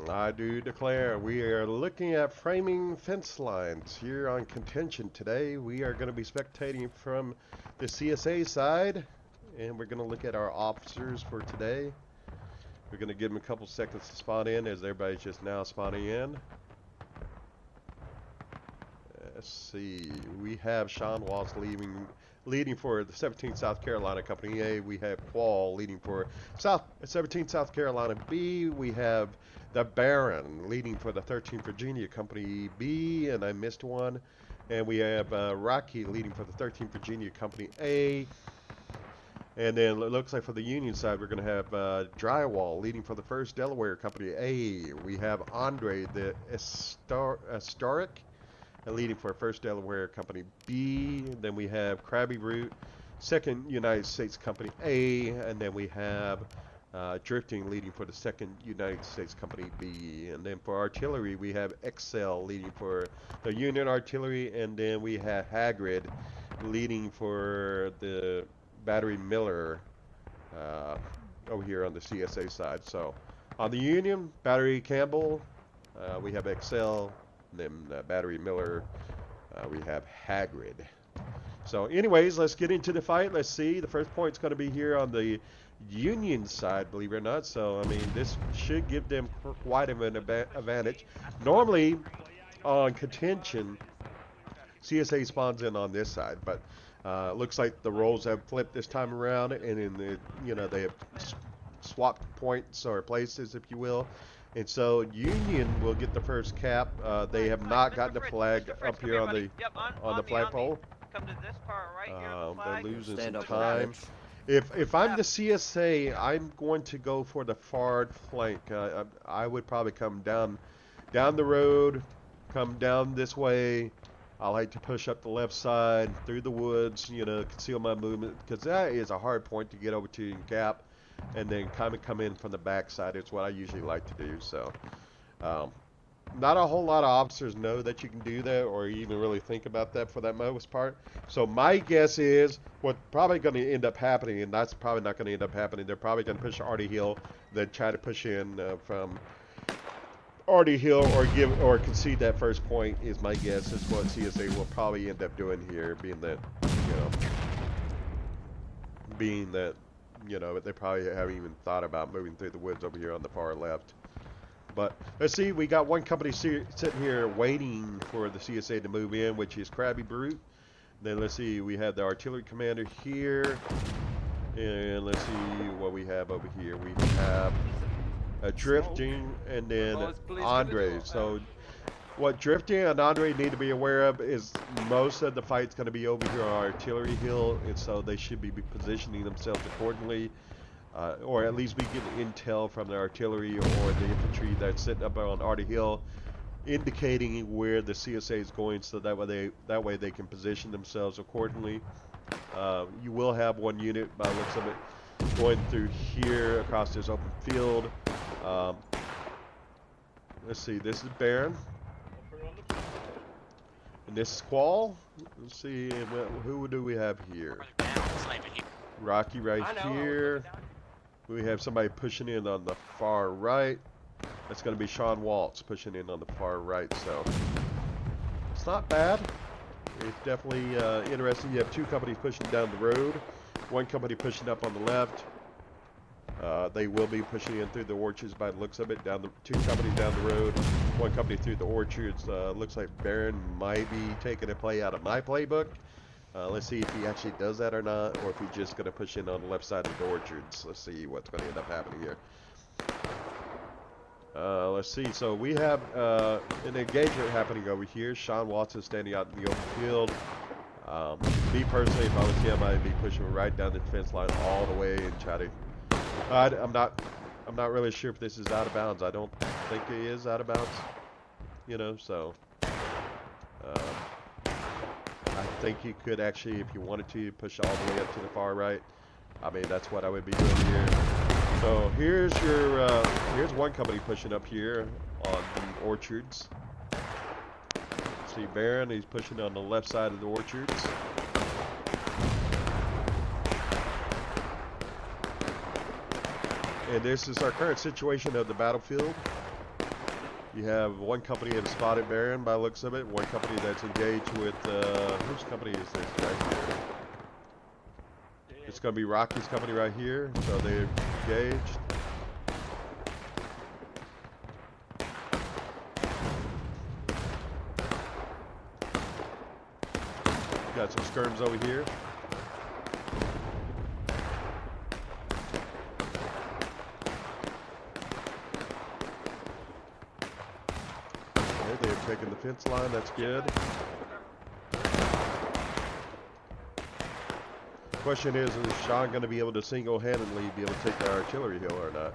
I do declare we are looking at framing fence lines here on Contention today. We are going to be spectating from the CSA side, and we're going to look at our officers for today. We're going to give them a couple seconds to spawn in as everybody's just now spawning in. Let's see, we have Seanwalt leading for the 17th South Carolina Company A. We have Kwal leading for 17th South Carolina B. We have the Baron leading for the 13th Virginia Company B, and I missed one. And we have Rocky leading for the 13th Virginia Company A. And then it looks like for the Union side, we're going to have Drywall leading for the 1st Delaware Company A. We have Andre, the Esoteric, leading for 1st Delaware Company B. Then we have Crabbybrute, 2nd United States Company A. And then we have Drifting leading for the 2nd United States Company B. And then for artillery, we have Excel leading for the Union Artillery. And then we have Hagrid leading for the Battery Miller over here on the CSA side. So on the Union, Battery Campbell, we have Excel. And then Battery Miller, we have Hagrid. So anyways, let's get into the fight. Let's see. The first point's going to be here on the Union side, believe it or not. So, I mean, this should give them quite an advantage. Normally, on Contention, CSA spawns in on this side, but looks like the roles have flipped this time around, and in the, they have swapped points or places, if you will. And so Union will get the first cap. They have not gotten the flag up here on the flagpole. Come to this part right here on the flag. They're losing some time. If I'm the CSA, I'm going to go for the far flank. I would probably come down the road, come down this way. I like to push up the left side through the woods, conceal my movement, because that is a hard point to get over to and cap, and then kind of come in from the back side. It's what I usually like to do. So not a whole lot of officers know that you can do that or even really think about that for that most part. So my guess is what's probably going to end up happening, and that's probably not going to end up happening, they're probably going to push Artie Hill, then try to push in from Artie Hill or concede that first point is my guess. Is what CSA will probably end up doing here, being that they probably haven't even thought about moving through the woods over here on the far left. But let's see, we got one company sitting here waiting for the CSA to move in, which is Crabbybrute. Then let's see, we have the artillery commander here, and let's see what we have over here. We have a Drifting and then Andre. So what Drifting and Andre need to be aware of is most of the fight's going to be over here on Artillery Hill, and so they should be positioning themselves accordingly, or at least we get intel from the artillery or the infantry that's sitting up on Artie Hill, indicating where the CSA is going, so that way they can position themselves accordingly. You will have one unit, by the looks of it, going through here across this open field. Let's see, this is Baron. And this is Kwal. Let's see, who do we have here? Rocky right here. We have somebody pushing in on the far right. That's going to be Seanwalt pushing in on the far right. So it's not bad. It's definitely interesting. You have two companies pushing down the road. One company pushing up on the left. They will be pushing in through the orchards by the looks of it. Two companies down the road. One company through the orchards. Looks like Baron might be taking a play out of my playbook. Let's see if he actually does that or not, or if he's just going to push in on the left side of the orchards. Let's see what's going to end up happening here. Let's see. So we have an engagement happening over here. Seanwalt is standing out in the open field. Me personally, if I was him, I'd be pushing right down the defense line all the way and try to. I'm not really sure if this is out of bounds. I don't think it is out of bounds. So I think you could actually, if you wanted to, push all the way up to the far right. I mean, that's what I would be doing here. So here's one company pushing up here on the orchards. See Baron, he's pushing on the left side of the orchards. And this is our current situation of the battlefield. You have one company that is spotted Baron by the looks of it. One company that's engaged with, whose company is this right here? It's going to be Rocky's company right here. So they're engaged. Got some skirms over here. They're taking the fence line, that's good. Question is Sean going to be able to single-handedly be able to take the artillery hill or not?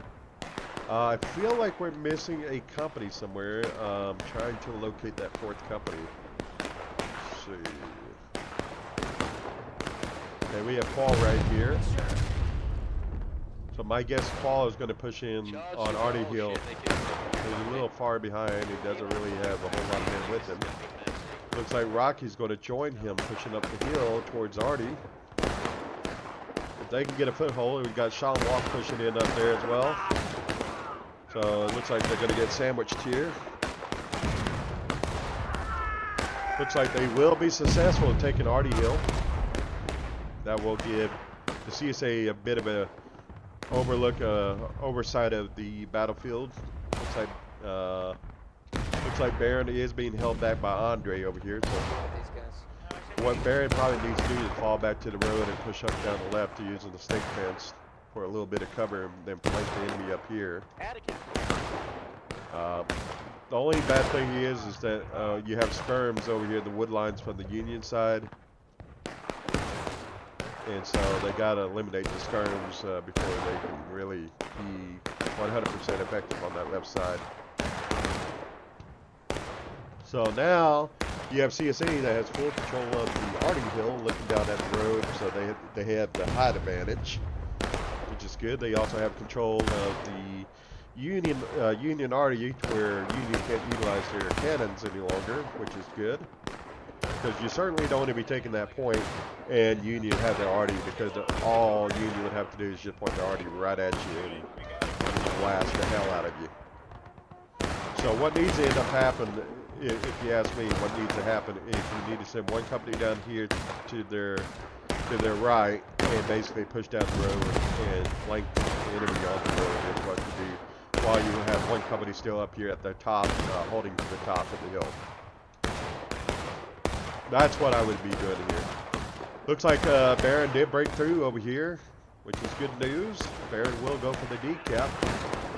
I feel like we're missing a company somewhere. Trying to locate that fourth company. Let's see. Okay, we have Kwal right here. So my guess Kwal is going to push in on Artie Hill. He's a little far behind. He doesn't really have a whole lot of men with him. Looks like Rocky's going to join him pushing up the hill towards Artie. If they can get a foothold, we've got Seanwalt pushing in up there as well. So it looks like they're going to get sandwiched here. Looks like they will be successful in taking Artie Hill. That will give the CSA a bit of a oversight of the battlefield. Looks like Baron is being held back by Andre over here. So what Baron probably needs to do is fall back to the road and push up down the left using the stake fence for a little bit of cover and then flank the enemy up here. The only bad thing is that you have skirms over here, the wood lines from the Union side. And so they got to eliminate the skirms before they can really be 100% effective on that left side. So now you have CSA that has full control of the Artie Hill looking down that road, so they have the height advantage, which is good. They also have control of the Union Artie, where Union can't utilize their cannons any longer, which is good. Because you certainly don't want to be taking that point and Union have their Artie, because all Union would have to do is just point their Artie right at you and blast the hell out of you. So what needs to end up happening, if you ask me, what needs to happen is you need to send one company down here to their right and basically push down the road and flank the enemy on the road is what to do, while you have one company still up here at the top, holding to the top of the hill. That's what I would be doing here. Looks like Baron did break through over here, which is good news. Baron will go for the decap.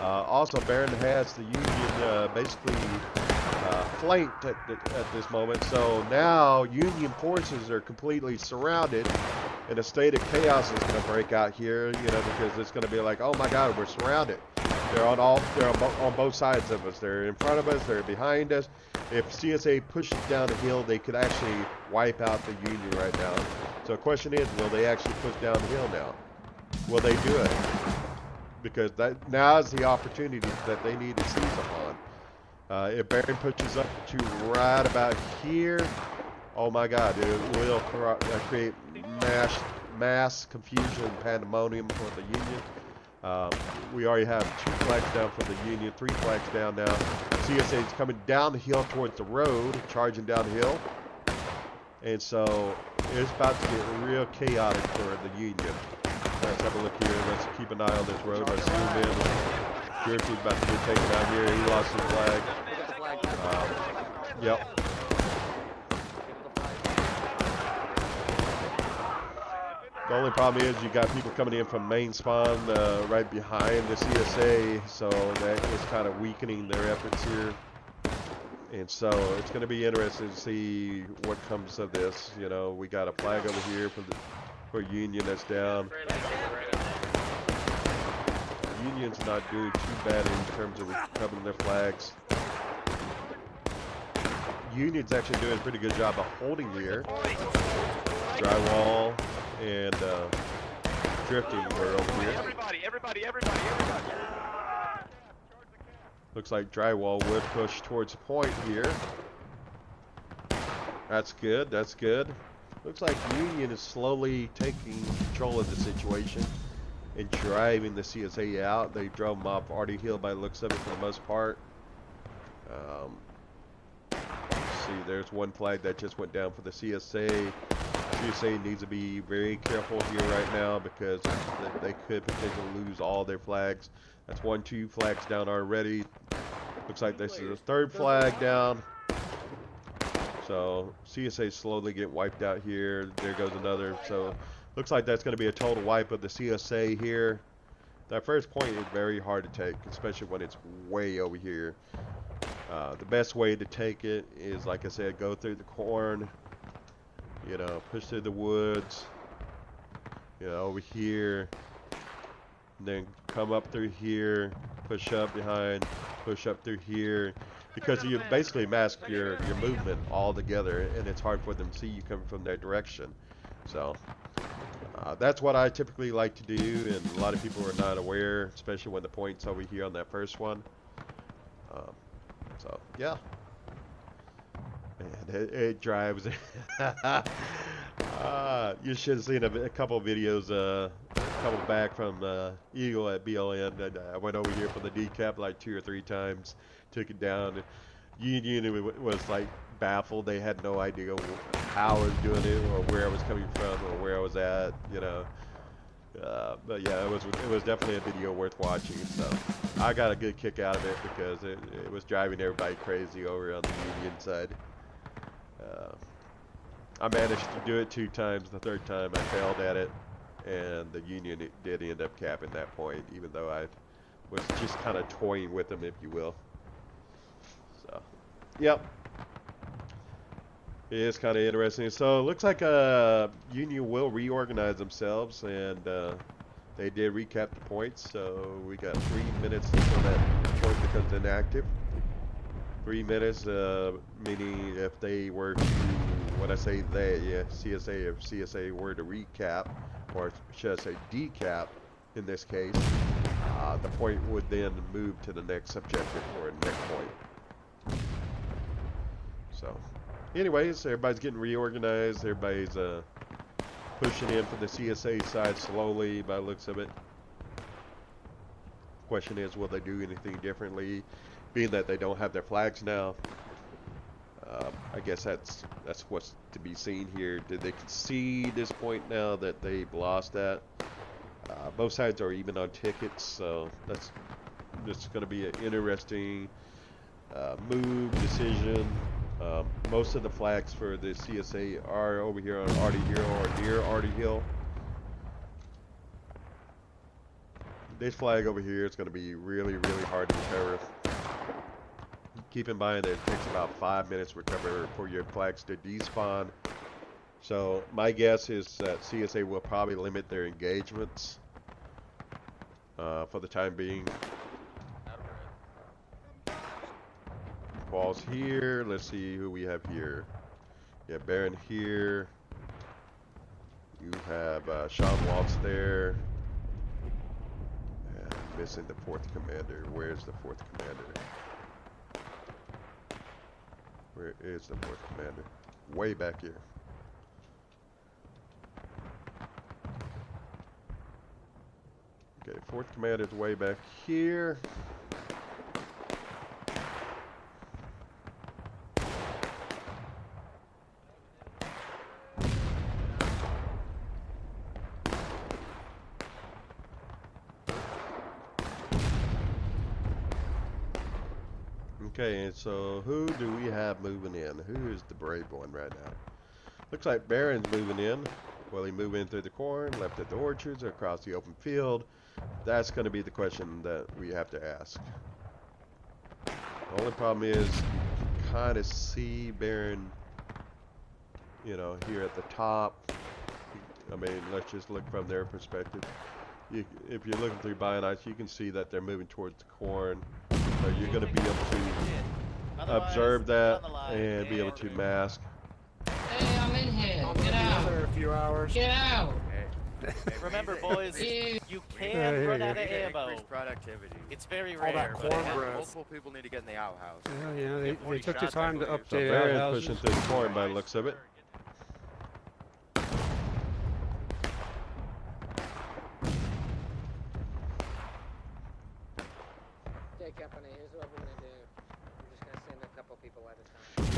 Also, Baron has the Union basically flanked at this moment. So now Union forces are completely surrounded, and a state of chaos is going to break out here. You know, because it's going to be like, oh my God, we're surrounded. They're on both sides of us. They're in front of us. They're behind us. If CSA pushes down the hill, they could actually wipe out the Union right now. So the question is, will they actually push down the hill now? Will they do it? Because now is the opportunity that they need to seize upon. If Baron pushes up to right about here, oh my God, it will create mass confusion and pandemonium for the Union. We already have 2 flags down for the Union, 3 flags down now. CSA is coming down the hill towards the road, charging down the hill. And so it's about to get real chaotic for the Union. Let's have a look here. Let's keep an eye on this road. Let's zoom in. Jerky's about to get taken down here. He lost his flag. Yep. The only problem is you got people coming in from main spawn right behind the CSA, so that is kind of weakening their efforts here. And so it's going to be interesting to see what comes of this. You know, we got a flag over here for Union that's down. Union's not doing too bad in terms of recovering their flags. Union's actually doing a pretty good job of holding here. Drywall and drifting are over here. Everybody. Looks like Drywall would push towards point here. That's good. Looks like Union is slowly taking control of the situation. and driving the CSA out. They drove them off Artie Hill by the looks of it for the most part. See, there's one flag that just went down for the CSA. CSA needs to be very careful here right now because they could potentially lose all their flags. That's 2 flags down already. Looks like this is the 3rd flag down. So CSA slowly getting wiped out here. There goes another. So looks like that's going to be a total wipe of the CSA here. That first point is very hard to take, especially when it's way over here. The best way to take it is, like I said, go through the corn, you know, push through the woods, you know, over here, and then come up through here, push up behind, push up through here, because you basically mask your movement all together, and it's hard for them to see you coming from that direction. So that's what I typically like to do, and a lot of people are not aware, especially when the point's over here on that first one. So yeah, and it drives. You should have seen a couple of videos, couple back from Eagle at BLN. And I went over here for the decap like 2 or 3 times, took it down. Union was like baffled. They had no idea how I was doing it or where I was coming from or where I was at, you know. But yeah, it was definitely a video worth watching. So I got a good kick out of it because it was driving everybody crazy over on the Union side. I managed to do it 2 times. The 3rd time I failed at it, and the Union did end up capping that point, even though I was just kind of toying with them, if you will. So, yep. It is kind of interesting. So it looks like Union will reorganize themselves, and they did recap the points. So we got 3 minutes until that point becomes inactive. 3 minutes, meaning if they were to, when I say they, yeah, CSA, if CSA were to recap, or should I say decap in this case, the point would then move to the next objective or next point. So, anyways, everybody's getting reorganized. Everybody's pushing in for the CSA side slowly by the looks of it. Question is, will they do anything differently, being that they don't have their flags now? I guess that's what's to be seen here. Did they concede this point now that they've lost that? Both sides are even on tickets, so that's just going to be an interesting move, decision. Most of the flags for the CSA are over here on Artie Hill or near Artie Hill. This flag over here is going to be really, really hard to recover. Keep in mind that it takes about 5 minutes to recover for your flags to despawn. So my guess is that CSA will probably limit their engagements for the time being. Kwal's here. Let's see who we have here. Yeah, Baron here. You have Seanwalt's there. And missing the 4th commander. Where's the 4th commander? Where is the 4th commander? Way back here. Okay, 4th commander's way back here. Okay, and so who do we have moving in? Who is the brave one right now? Looks like Baron's moving in. Will he move in through the corn, left at the orchards, or across the open field? That's going to be the question that we have to ask. The only problem is you kind of see Baron, you know, here at the top. I mean, let's just look from their perspective. If you're looking through Bionites, you can see that they're moving towards the corn. So you're going to be able to observe that and be able to mask. Hey, I'm in here. Get out. For a few hours. Get out. Remember, boys, you can run out of ammo. Productivity. It's very All that rare. but cornbread. Multiple people need to get in the outhouse. Yeah, they took the time to So update Baron's our pushing houses. through the corn by the looks of it.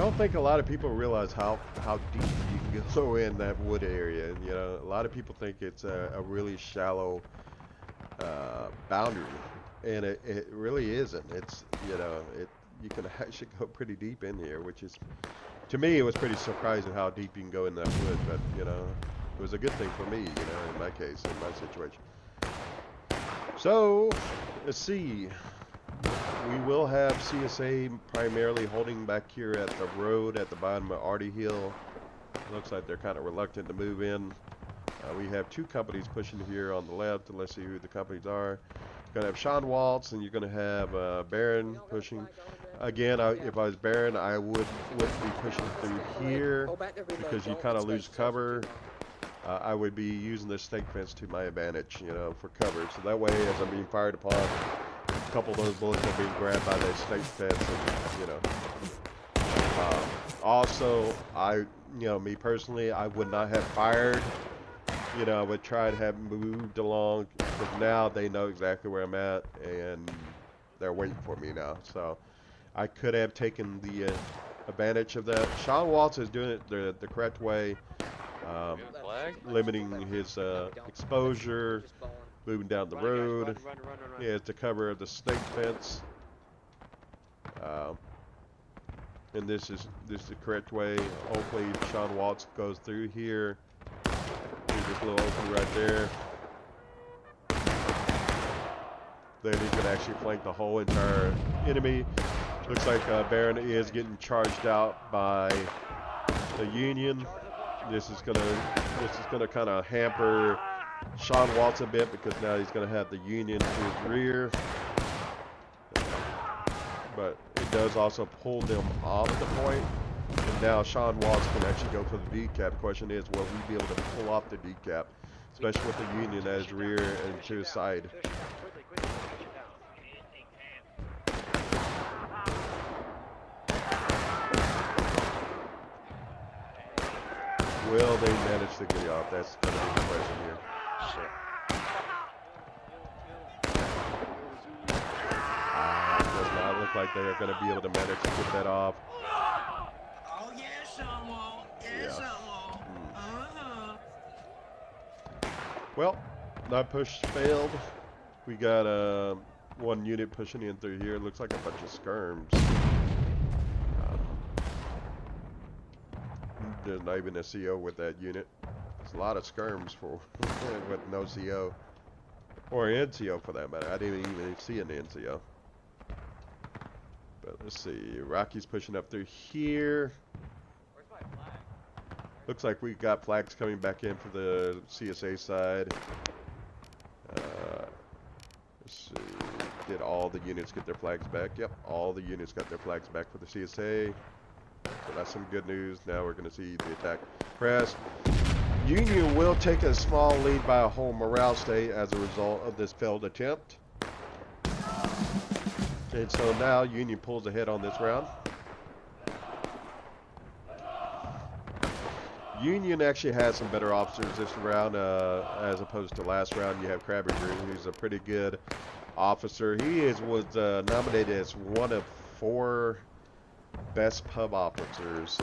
don't think a lot of people realize how deep you can go in that wood area. And, you know, a lot of people think it's a really shallow boundary, and it really isn't. It's, you know, you can actually go pretty deep in here, which is, to me, it was pretty surprising how deep you can go in that wood. But, you know, it was a good thing for me, you know, in my case, in my situation. So, let's see. We will have CSA primarily holding back here at the road at the bottom of Artie Hill. Looks like they're kind of reluctant to move in. We have two companies pushing here on the left, and let's see who the companies are. You're going to have Seanwalt, and you're going to have Baron pushing. Again, if I was Baron, I wouldn't be pushing through here because you kind of lose cover. I would be using the snake fence to my advantage, you know, for cover. So that way, as I'm being fired upon, a couple of those bullets are being grabbed by the snake fence, and, you know. Also, you know, me personally, I would not have fired. You know, I would try to have moved along, because now they know exactly where I'm at, and they're waiting for me now. So I could have taken the advantage of that. Seanwalt is doing it the correct way, limiting his exposure, moving down the road. He has the cover of the snake fence. And this is the correct way. Hopefully Seanwalt goes through here. There's this little opening right there. Then he can actually flank the whole entire enemy. Looks like Baron is getting charged out by the Union. This is gonna kind of hamper Seanwalt a bit, because now he's gonna have the Union to his rear. But it does also pull them off the point. And now Seanwalt can actually go for the decap. The question is, will we be able to pull off the decap, especially with the Union at his rear and to his side? Will they manage to get it off? That's going to be the question here. Does not look like they are going to be able to manage to get that off. Oh, yeah, Seanwalt. Yeah, Seanwalt. Well, that push failed. We got one unit pushing in through here. Looks like a bunch of skirms. There's not even a CO with that unit. There's a lot of skirms for with no CO. Or NCO for that matter. I didn't even see an NCO. But let's see. Rocky's pushing up through here. Where's my flag? Looks like we got flags coming back in for the CSA side. Let's see. Did all the units get their flags back? Yep, all the units got their flags back for the CSA. So that's some good news. Now we're going to see the attack press. Union will take a small lead by a whole morale state as a result of this failed attempt. And so now Union pulls ahead on this round. Union actually has some better officers this round as opposed to last round. You have Crabbybrute, who's a pretty good officer. He was nominated as one of 4 best pub officers.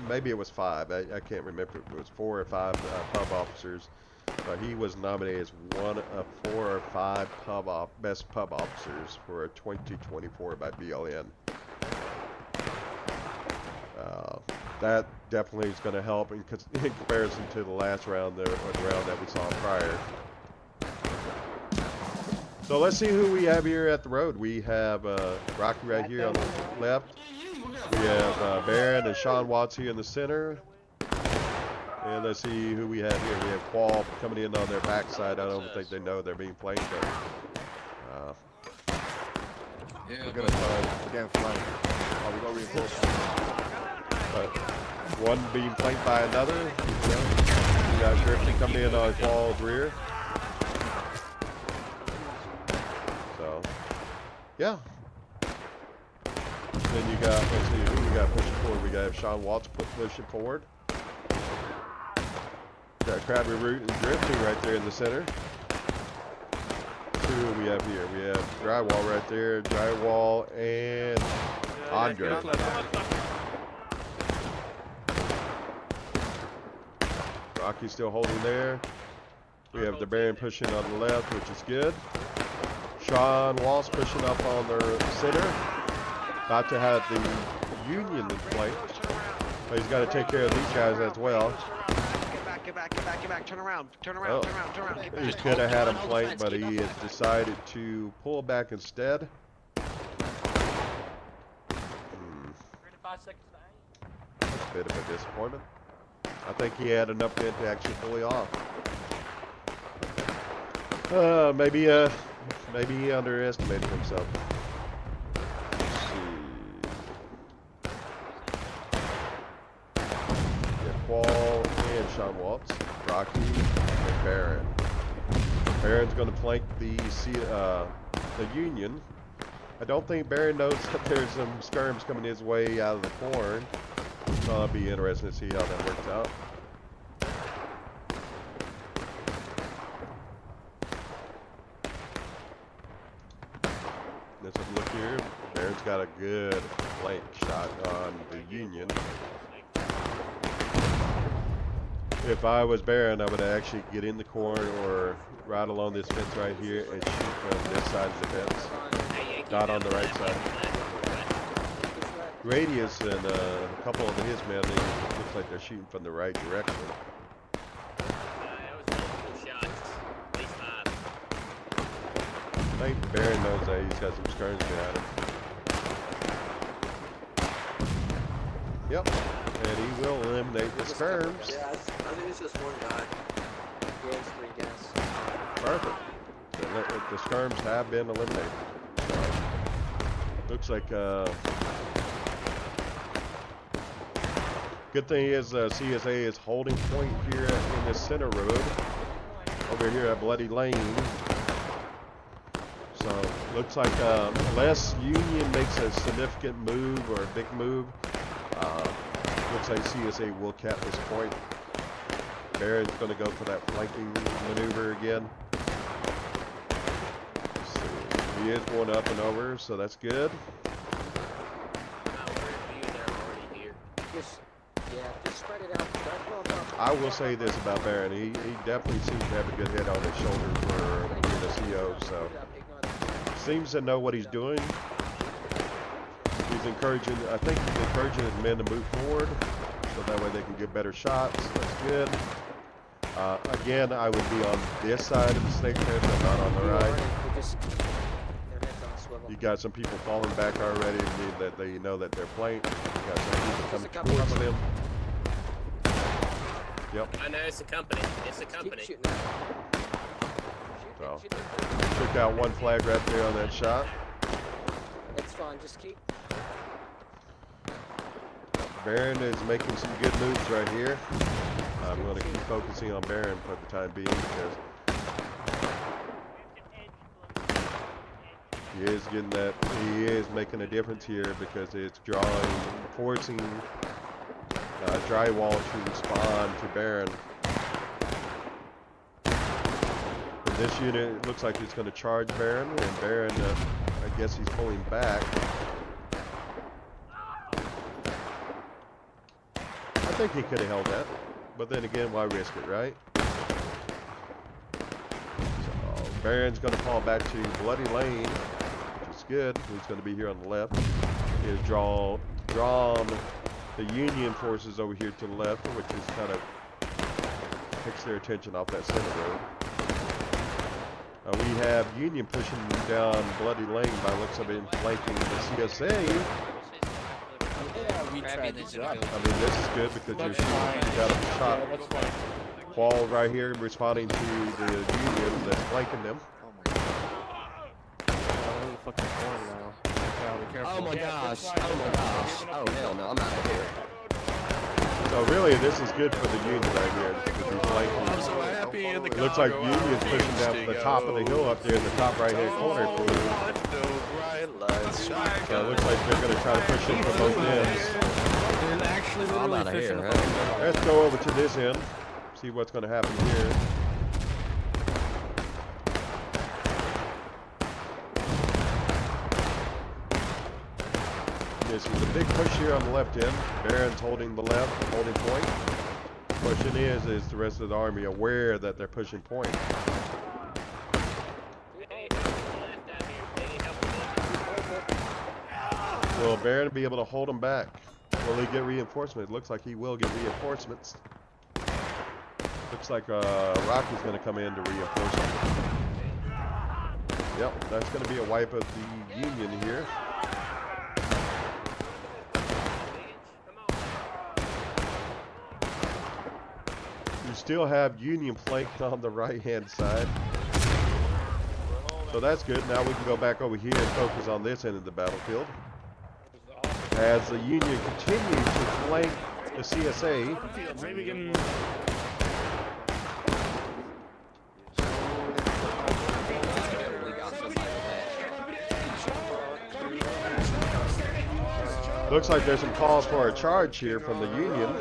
Maybe it was 5. I can't remember if it was 4 or 5 pub officers. But he was nominated as one of 4 or 5 best pub officers for 2024 by BLN. That definitely is going to help in comparison to the last round, or the round that we saw prior. So let's see who we have here at the road. We have Rocky right here on the left. We have Baron and Seanwalt here in the center. And let's see who we have here. We have Kwal coming in on their backside. I don't think they know they're being flanked, but we're gonna try again flank. Oh, we got reinforcements. But one being flanked by another. You know, we got Griffin coming in on Kwal's rear. So, yeah. Then you got, let's see who we got pushing forward. We got Seanwalt pushing forward. Got Crabbybrute and Drifting right there in the center. Who we have here? We have Drywall right there. Drywall and Andre. Rocky's still holding there. We have the Baron pushing on the left, which is good. Seanwalt's pushing up on their center. About to have the Union in play. But he's got to take care of these guys as well. Get back. Turn around. Turn around. Get He back. could have had him flanked, but he has decided to pull back instead. That's a bit of a disappointment. I think he had enough men to actually pull it off. Maybe he underestimated himself. Let's see. Yeah, Kwal and Seanwalt, Rocky, and Baron. Baron's going to flank the Union. I don't think Baron knows that there's some skirms coming his way out of the corn. So it'll be interesting to see how that works out. Let's have a look here. Baron's got a good flank shot on the Union. If I was Baron, I would actually get in the corn or right along this fence right here and shoot from this side of the fence, not on the right side. Radius and a couple of his men, they looks like they're shooting from the right direction. I think Baron knows that he's got some skirms behind him. Yep, and he will eliminate the skirms. Yeah, I think it's just one guy. He has 3 guys. Perfect. The skirms have been eliminated. Looks like good thing is CSA is holding point here in the center road over here at Bloody Lane. So looks like unless Union makes a significant move or a big move, looks like CSA will cap this point. Baron's going to go for that flanking maneuver again. So he is going up and over, so that's good. Just spread it out. I will say this about Baron. He definitely seems to have a good head on his shoulder for being a CO, so seems to know what he's doing. He's encouraging, I think he's encouraging his men to move forward so that way they can get better shots. That's good. Again, I would be on this side of the snake pit, but not on the right. You got some people falling back already, meaning that they know that they're flanked. You got some people coming towards them. Yep. I know it's a company. It's a company. So, took out one flag right there on that shot. It's fine, just keep. Baron is making some good moves right here. I'm going to keep focusing on Baron for the time being because he is getting that. He is making a difference here because it's forcing Drywall to respond to Baron. And this unit, it looks like it's going to charge Baron, and Baron, I guess he's pulling back. I think he could have held that, but then again, why risk it, right? So Baron's going to fall back to Bloody Lane, which is good. He's going to be here on the left. He has drawn the Union forces over here to the left, which is kind of takes their attention off that center road. We have Union pushing down Bloody Lane by looks of it, flanking the CSA. Yeah, we tried this to up. I mean, this is good because you're shooting, you got a shot. Kwal right here responding to the Union that's flanking them. Oh my gosh. Oh hell no, I'm out of here. So really, this is good for the Union right here. Because he's flanking. It looks like Union's pushing down to the top of the hill up there in the top right-hand corner. So it looks like they're going to try to push it from both ends. I'm out of here. Let's go over to this end. See what's going to happen here. This is a big push here on the left end. Baron's holding the left, holding point. Question is the rest of the army aware that they're pushing point? Will Baron be able to hold them back? Will he get reinforcement? It looks like he will get reinforcements. Looks like Rocky's going to come in to reinforce him. Yep, that's going to be a wipe of the Union here. You still have Union flanking on the right-hand side. So that's good. Now we can go back over here and focus on this end of the battlefield. As the Union continues to flank the CSA. Maybe we can... Looks like there's some calls for a charge here from the Union.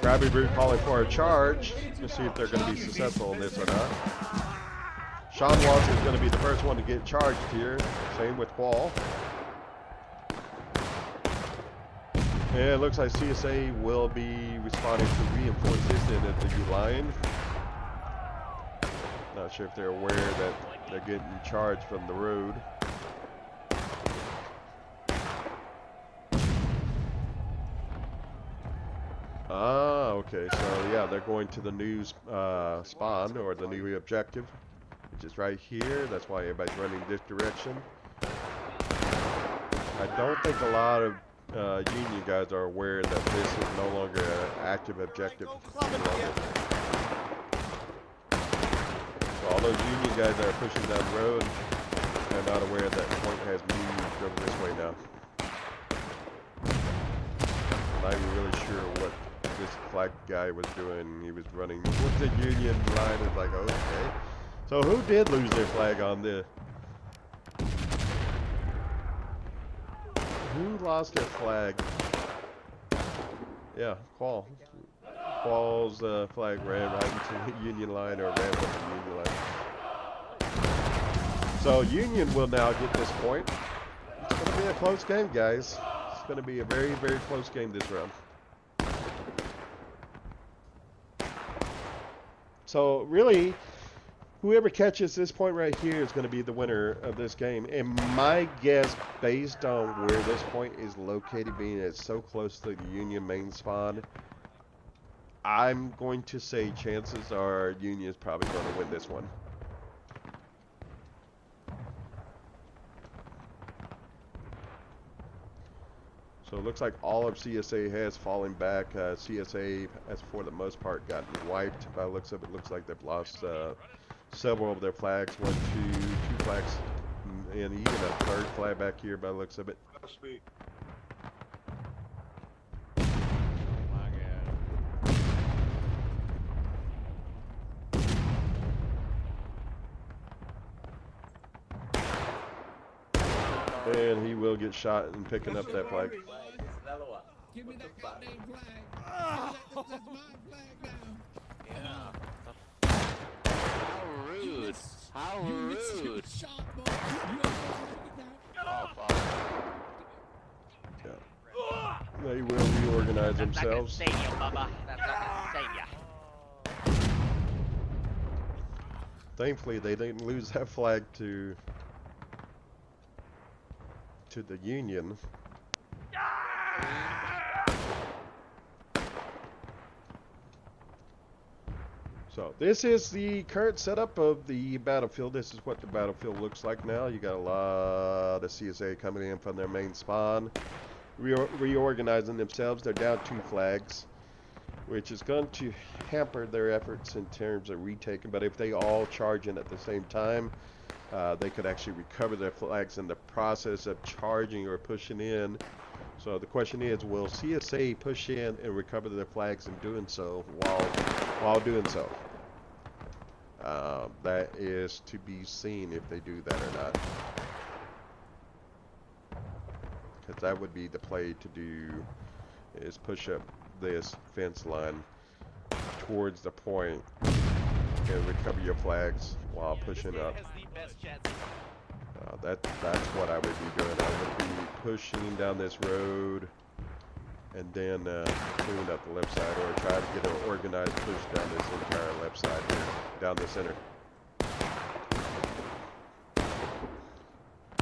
Crabbybrute calling for a charge. Let's see if they're going to be successful in this or not. Seanwalt is going to be the first one to get charged here. Same with Kwal. And it looks like CSA will be responding to reinforce this end of the U line. Not sure if they're aware that they're getting charged from the road. Ah, okay, so yeah, they're going to the new spawn, or the new objective, which is right here. That's why everybody's running this direction. I don't think a lot of Union guys are aware that this is no longer an active objective. So all those Union guys that are pushing down the road are not aware that point has moved over this way now. I'm not even really sure what this flag guy was doing. He was running with the Union line. It's like, okay. So who did lose their flag on the... Who lost their flag? Yeah, Kwal. Kwal's flag ran right into the Union line, or ran with the Union line. So Union will now get this point. It's going to be a close game, guys. It's going to be a very, very close game this round. So really, whoever catches this point right here is going to be the winner of this game. And my guess, based on where this point is located, being it's so close to the Union main spawn, I'm going to say chances are Union's probably going to win this one. So it looks like all of CSA has fallen back. CSA has, for the most part, gotten wiped. By the looks of it, looks like they've lost several of their flags. 1, 2 flags, and even a third flag back here by the looks of it. And he will get shot in picking up that flag. Give me that goddamn flag. That's my flag now. How rude. How rude. Yeah. They will reorganize themselves. Stadium, Bubba. That's not the stadium. Thankfully, they didn't lose that flag to the Union. So this is the current setup of the battlefield. This is what the battlefield looks like now. You got a lot of CSA coming in from their main spawn, reorganizing themselves. They're down 2 flags, which is going to hamper their efforts in terms of retaking. But if they all charge in at the same time, they could actually recover their flags in the process of charging or pushing in. So the question is, will CSA push in and recover their flags in doing so while doing so? That is to be seen if they do that or not. Because that would be the play to do, is push up this fence line towards the point and recover your flags while pushing up. That's what I would be doing. I would be pushing down this road and then clean up the left side, or try to get an organized push down this entire left side here, down the center.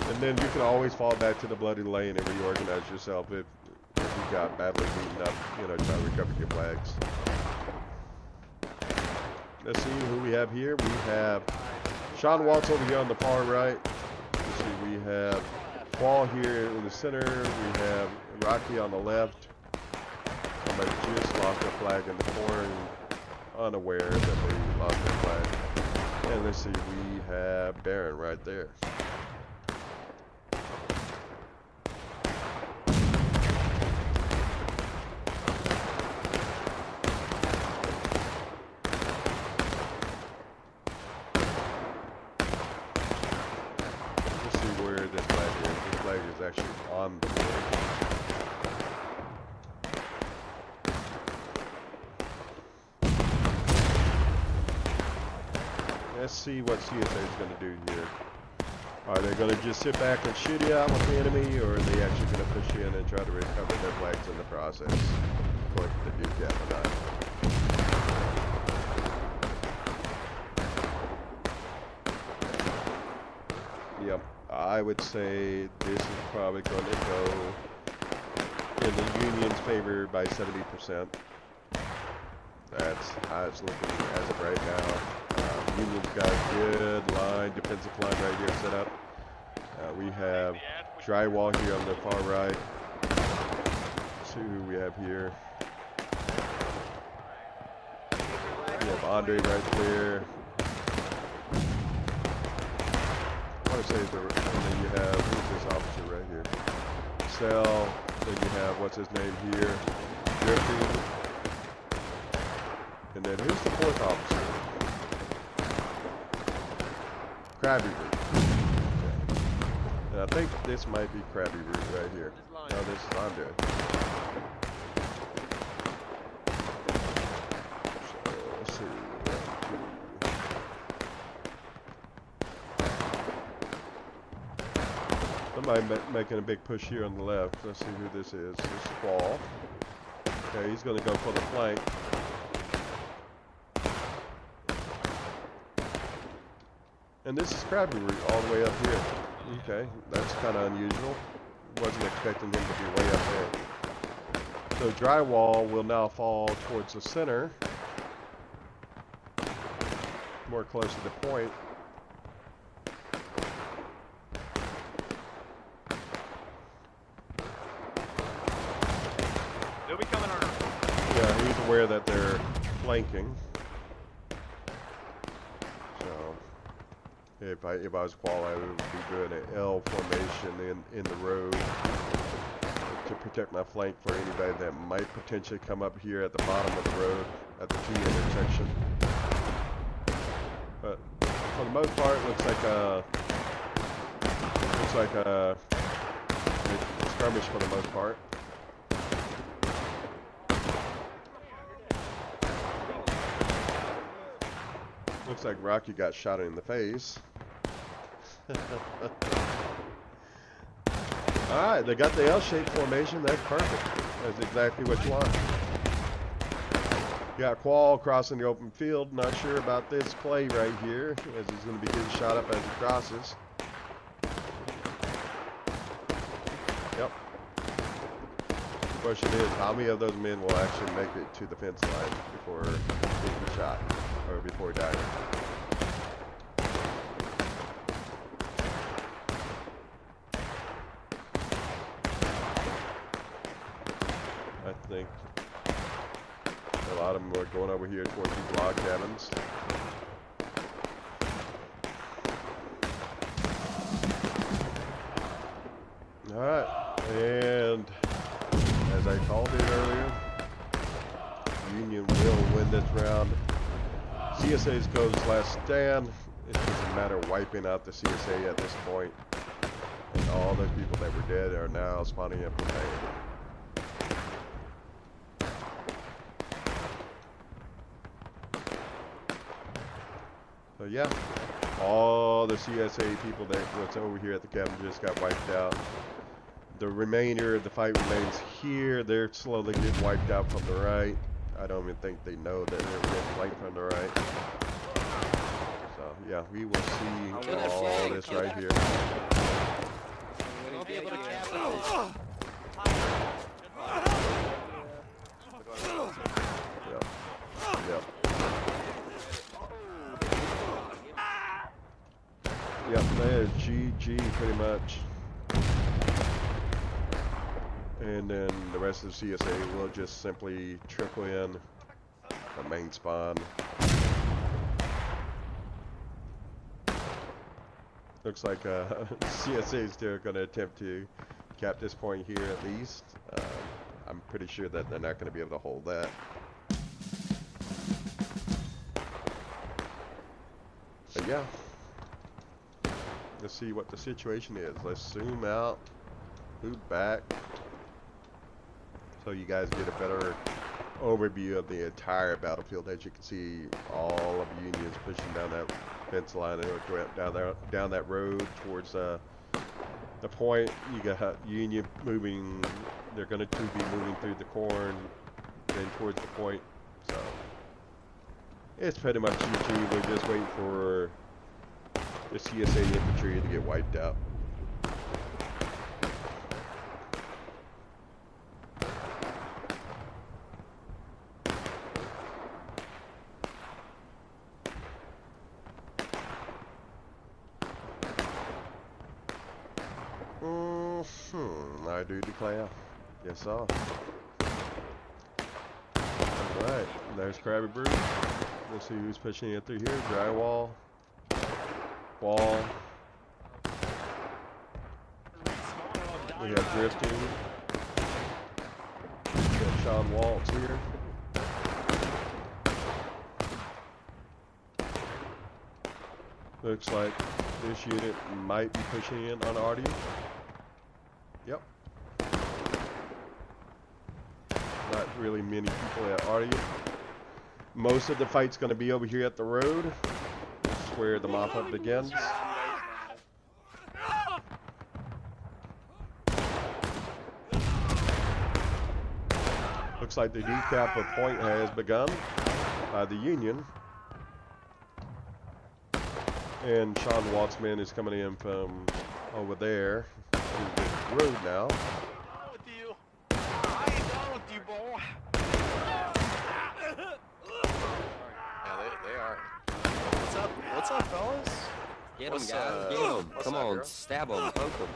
And then you can always fall back to the bloody lane and reorganize yourself if you got badly beaten up, you know, try to recover your flags. Let's see who we have here. We have Seanwalt over here on the far right. Let's see, we have Kwal here in the center. We have Rocky on the left. Somebody just lost their flag in the corner, unaware that they lost their flag. And let's see, we have Baron right there. Actually on the board. Let's see what CSA is going to do here. Are they going to just sit back and shoot you out with the enemy, or are they actually going to push in and try to recover their flags in the process? Of course, they do that or not. Yep. I would say this is probably going to go in the Union's favor by 70%. That's how it's looking as of right now. Union's got a good line, defensive line right here set up. We have Drywall here on the far right. Let's see who we have here. We have Andre right there. I say and then you have, who's this officer right here? Cell, then you have, what's his name here? Drifting. And then who's the fourth officer? Crabbybrute. Okay. And I think this might be Crabbybrute right here. No, this is Andre. So, let's see. Somebody making a big push here on the left. Let's see who this is. This is Kwal. Okay, he's going to go for the flank. And this is Crabbybrute all the way up here. Okay, that's kind of unusual. Wasn't expecting him to be way up there. So Drywall will now fall towards the center. More close to the point. Yeah, he's aware that they're flanking. So, if I was Kwal, I would be doing an L formation in the road to protect my flank for anybody that might potentially come up here at the bottom of the road at the T intersection. But for the most part, it looks like a skirmish for the most part. Looks like Rocky got shot in the face. Alright, they got the L-shaped formation. That's perfect. That's exactly what you want. You got Kwal crossing the open field. Not sure about this play right here, as he's going to be getting shot up as he crosses. Yep. The question is, how many of those men will actually make it to the fence line before getting shot? Or before dying. I think a lot of them are going over here towards these log cabins. Alright, and as I called it earlier, Union will win this round. CSA's goes last stand. It's just a matter of wiping out the CSA at this point. And all those people that were dead are now spawning up in pain. So yeah, all the CSA people that was over here at the cabin just got wiped out. The remainder of the fight remains here. They're slowly getting wiped out from the right. I don't even think they know that they're getting wiped from the right. So yeah, we will see all this right here. We'll be able to cap it. Yep. Yep. Yep, that is GG pretty much. And then the rest of the CSA will just simply trickle in the main spawn. Looks like CSA is still going to attempt to cap this point here at least. I'm pretty sure that they're not going to be able to hold that. But yeah. Let's see what the situation is. Let's zoom out, move back, so you guys get a better overview of the entire battlefield. As you can see, all of the Unions pushing down that fence line and down that road towards the point. You got Union moving. They're going to be moving through the corn, then towards the point. So it's pretty much GG. We're just waiting for the CSA infantry to get wiped out. I do declare. Yes, sir. Alright, there's Crabbybrute. We'll see who's pushing it through here. Drywall. Kwal. We have drifting. We have Seanwalt here. Looks like this unit might be pushing in on audio. Yep. Not really many people at audio. Most of the fight's going to be over here at the road. Where the mop-up begins. Looks like the decap of point has begun by the Union. And Seanwalt's men is coming in from over there to the road now. With you. I ain't done with you, boy. Yeah, they are. What's up, fellas? Get him, guys. Get him. Come on, girl? Stab him. Poke him.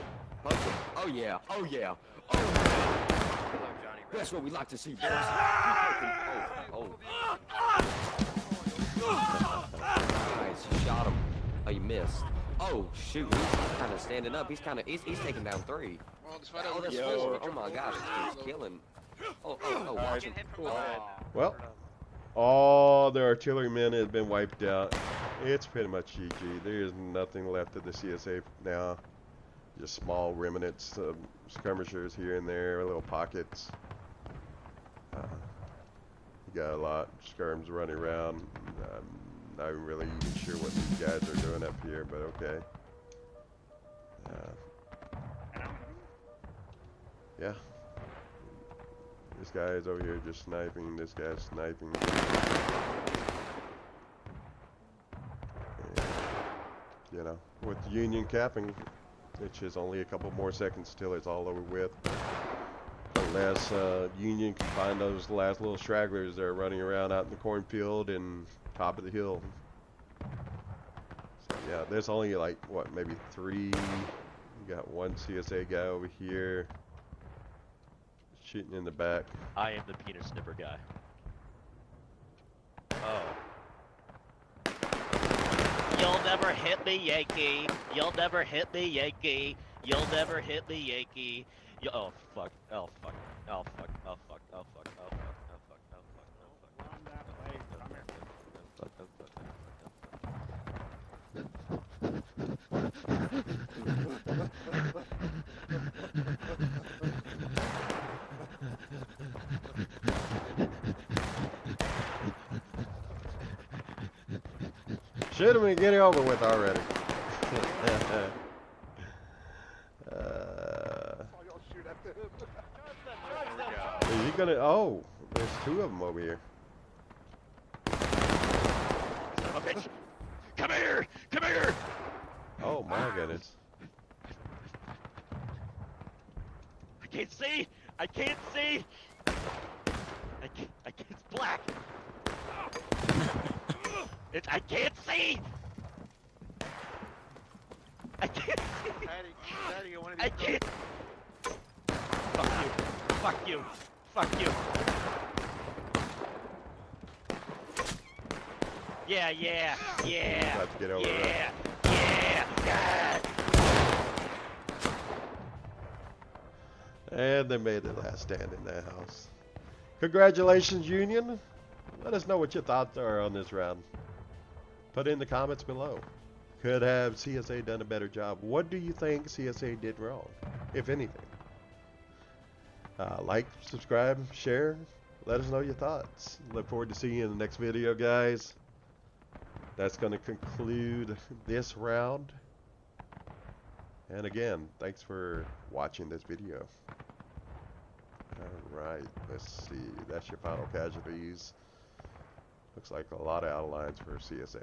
Poke him. Oh, yeah. Oh, yeah. Oh, yeah. That's what we like to see, boys. Oh. Nice. You shot him. Oh, you missed. Oh, shoot. He's kind of standing up. He's taking down 3. Oh, that's 4. Oh, my gosh. He's killing. Oh, watch him. Well, all the artillerymen have been wiped out. It's pretty much GG. There is nothing left of the CSA now. Just small remnants of skirmishers here and there, little pockets. You got a lot of skirms running around. I'm not really even sure what these guys are doing up here, but okay. Yeah. This guy is over here just sniping. This guy's sniping. And, you know, with the Union capping, which is only a couple more seconds till it's all over with. Unless Union can find those last little stragglers that are running around out in the cornfield and top of the hill. So yeah, there's only like, what, maybe 3. You got one CSA guy over here. Shooting in the back. I am the penis snipper guy. Oh. You'll never hit me, Yankee. You'll never hit me, Yankee. You'll never hit me, Yankee. Oh fuck. Oh fuck. Oh fuck. Oh fuck. Oh fuck. Oh fuck. Oh fuck. Oh fuck. Shoot him and get it over with already. gonna? Oh, there's two of them over here. Son of a bitch. Come here! Come here! Oh my goodness. I can't see! I can't see! I can't, it's black! I can't see! I can't see! Daddy, one of I these can't! Fuck you! Fuck you! Fuck you! Yeah, yeah, yeah! About to get over yeah, yeah! And they made the last stand in that house. Congratulations, Union. Let us know what your thoughts are on this round. Put it in the comments below. Could have CSA done a better job? What do you think CSA did wrong, if anything? Like, subscribe, share. Let us know your thoughts. Look forward to seeing you in the next video, guys. That's going to conclude this round. And again, thanks for watching this video. Alright, let's see. That's your final casualties. Looks like a lot of outlines for CSA.